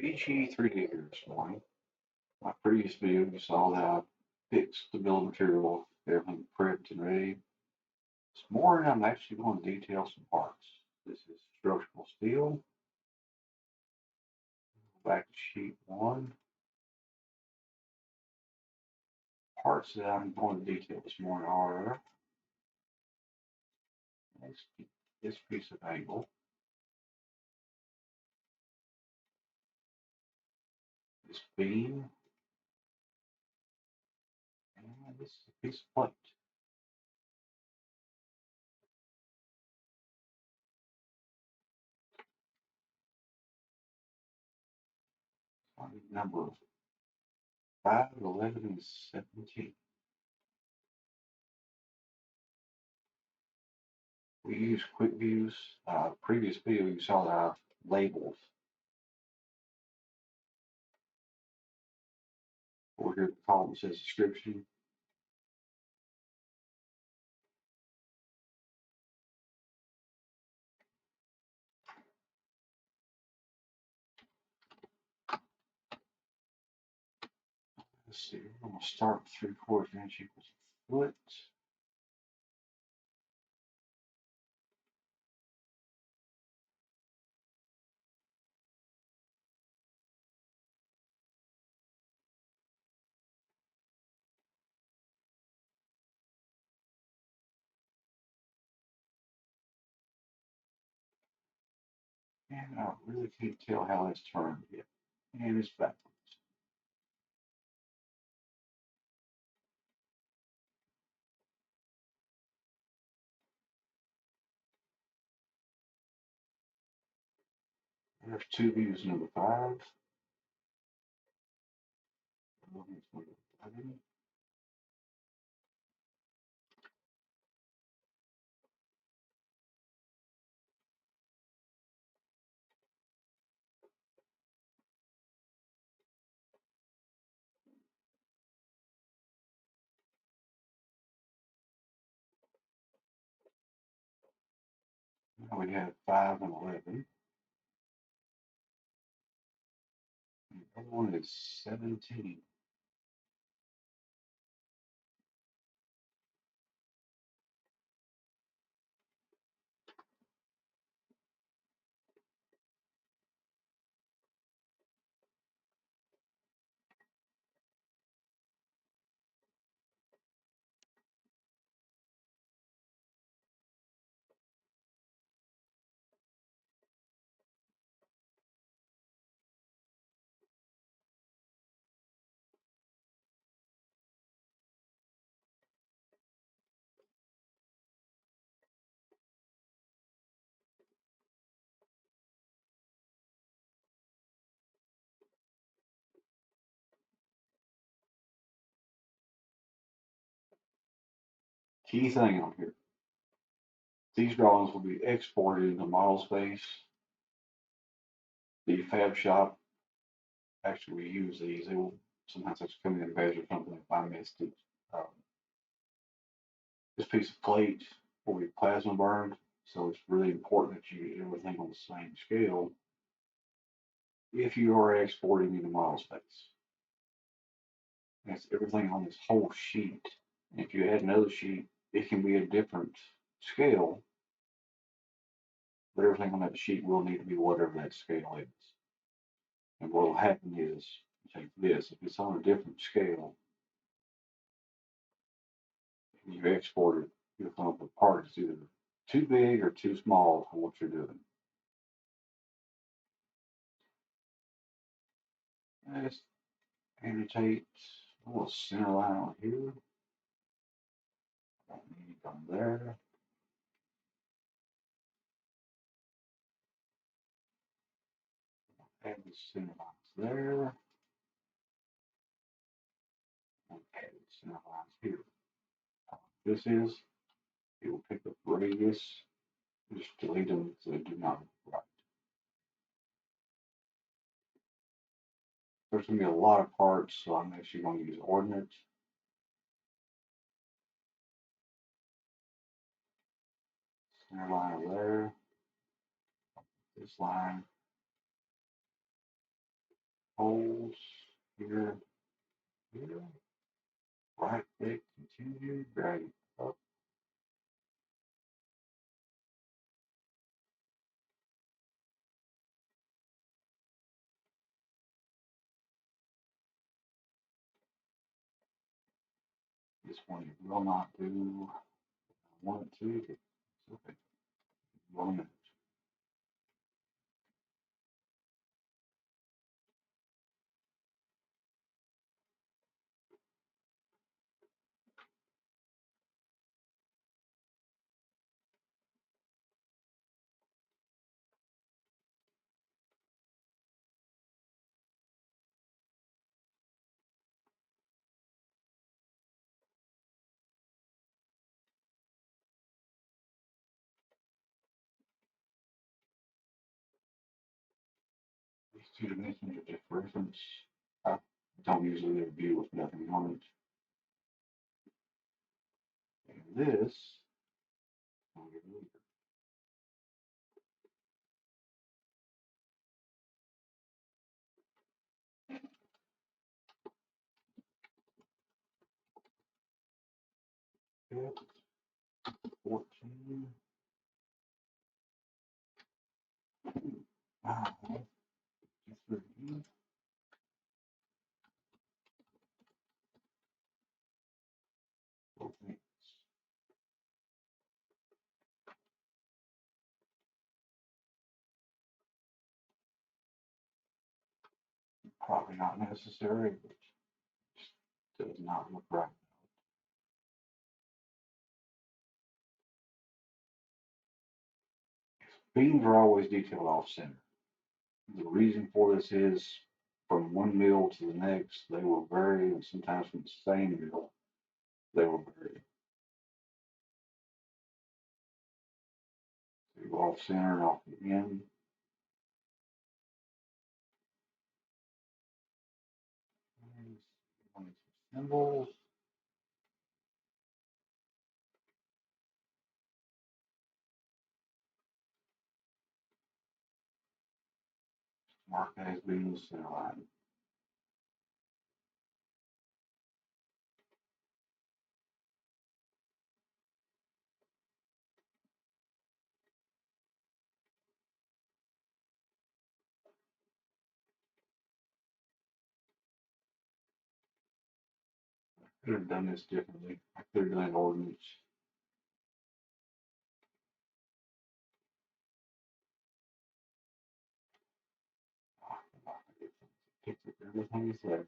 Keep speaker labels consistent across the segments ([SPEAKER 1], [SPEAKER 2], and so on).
[SPEAKER 1] BG 3D here this morning. My previous video, you saw that I fixed the bill of material, everything prepped and ready. This morning, I'm actually going to detail some parts. This is structural steel. Back to sheet one. Parts that I'm going to detail this morning are this piece of angle, this beam, and this piece of plate. Number 5, 11, and 17. We use QuickViews. Previous video, you saw that I labeled over here. The column says description. Let's see, we're going to start 3/4 inch equals a foot. And I really can't tell how that's turned yet. And it's backwards. There's two views, number 5. Now we have 5 and 11. And the other one is 17. Key thing on here. These drawings will be exported into model space. The fab shop actually use these. They will sometimes have to come in and measure something if I missed it. Um, this piece of plate will be plasma burned, so it's really important that you get everything on the same scale if you are exporting into model space. That's everything on this whole sheet. And if you add another sheet, it can be a different scale, but everything on that sheet will need to be whatever that scale is. And what will happen is, take this, if it's on a different scale, and you export it, you'll come up with parts either too big or too small for what you're doing. And just annotate a little center line on here. Don't need to come there. Add the center lines there. And add the center lines here. This is, it will pick up radius. Just delete them so they do not write. There's going to be a lot of parts, so I'm actually going to use ordinates. Center line there. This line. holes here, here. Right click, continue, drag it up. This one you will not do. I want it to. It's okay. 1 minute. These two dimensions are just reference. I don't usually view with nothing on it. And this, okay, 14. Ah, 13. Okay. Probably not necessary, but just does not look right. Beams are always detailed off center. The reason for this is from one mill to the next, they will vary, and sometimes from the same mill, they will vary. So you go off center and off the end. Symbols. Mark as being the center line. Could have done this differently. I could have done an ordinance. Everything is there.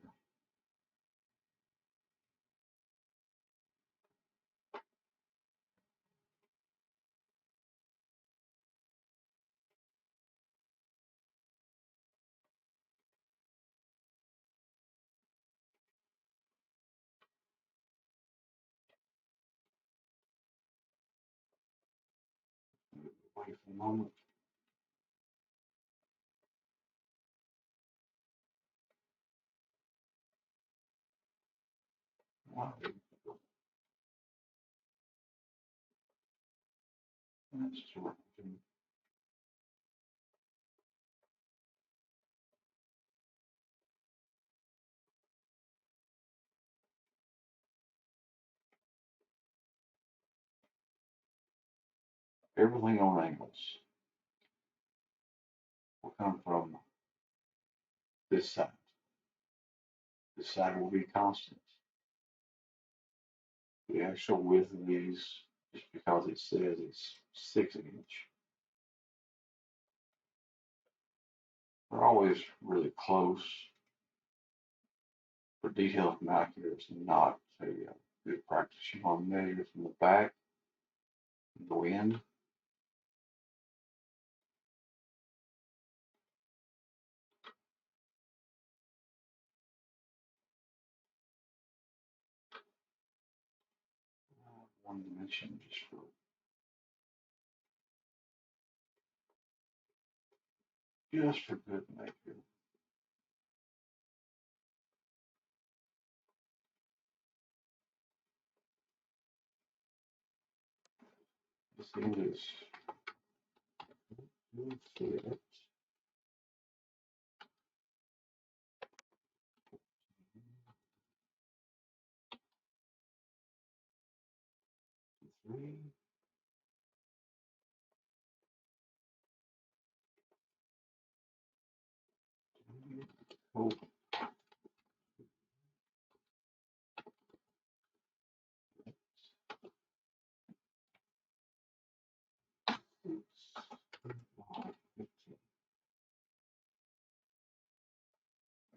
[SPEAKER 1] Wait for a moment. Wow. That's short. Everything on angles will come from this side. This side will be constant. The actual width of these, just because it says it's 6 inch, they're always really close. For detail and accuracy, not a good practice. You want to measure from the back, go in. One dimension just for good measure. This is fit. 3. Oh,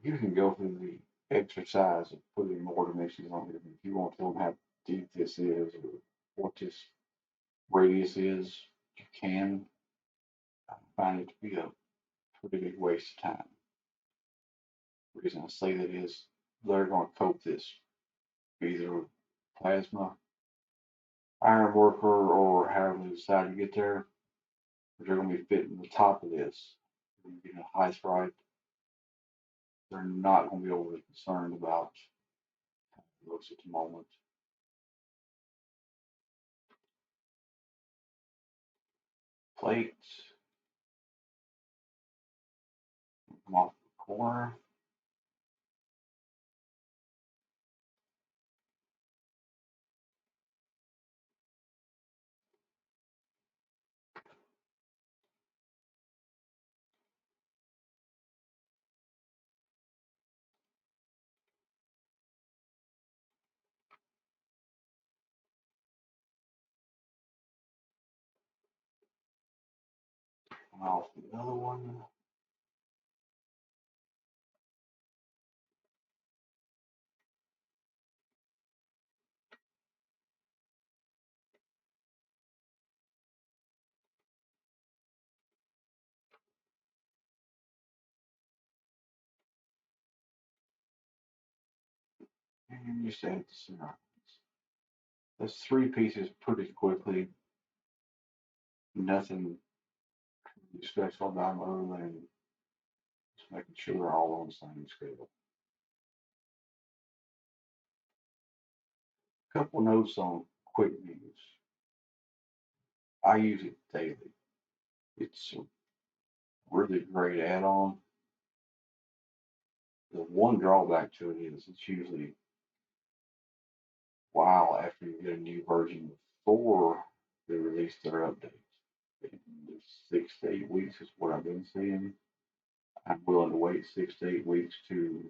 [SPEAKER 1] you can go through the exercise of putting more dimensions on here. If you want to tell them how deep this is or what this radius is, you can. I find it to be a pretty big waste of time. The reason I say that is they're going to coat this either plasma, iron worker, or however they decide to get there. But they're going to be fitting the top of this. When you get a high sprite, they're not going to be overly concerned about how it looks at the moment. Plates, come off the corner. Come off the other one. And just add the center. That's 3 pieces pretty quickly. Nothing special about them other than just making sure they're all on the same scale. Couple notes on QuickViews. I use it daily. It's a really great add-on. The one drawback to it is it's usually a while after you get a new version before they release their updates. 6 to 8 weeks is what I've been seeing. I'm willing to wait 6 to 8 weeks to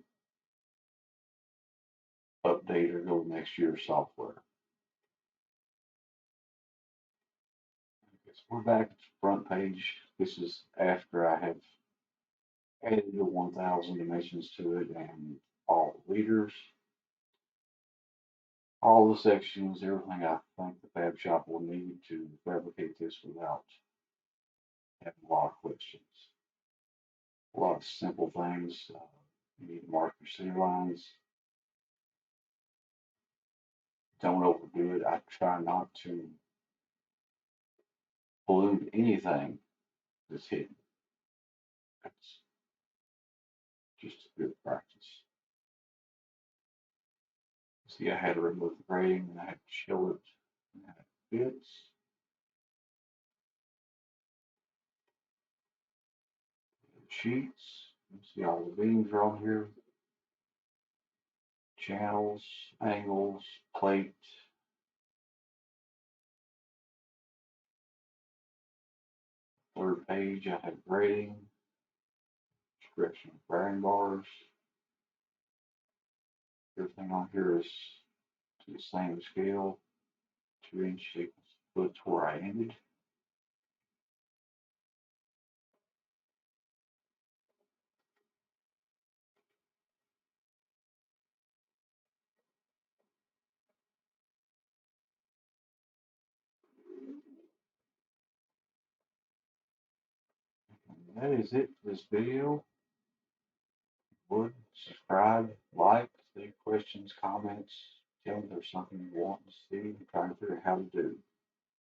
[SPEAKER 1] update or go next year's software. We're back at the front page. This is after I have added the 1,000 dimensions to it and all the leaders, all the sections, everything I think the fab shop will need to fabricate this without having a lot of questions. A lot of simple things. You need to mark your center lines. Don't overdo it. I try not to balloon anything that's hidden. That's just a good practice. See, I had to remove the grading and I had to show it and how it fits. Sheets. You see all the beams are on here. Channels, angles, plate. Third page, I have grading, description of bearing bars. Everything on here is to the same scale. 2-inch equals foot where I ended. And that is it for this video. Would subscribe, like, leave questions, comments, tell me if there's something you want to see, try to figure out how to do.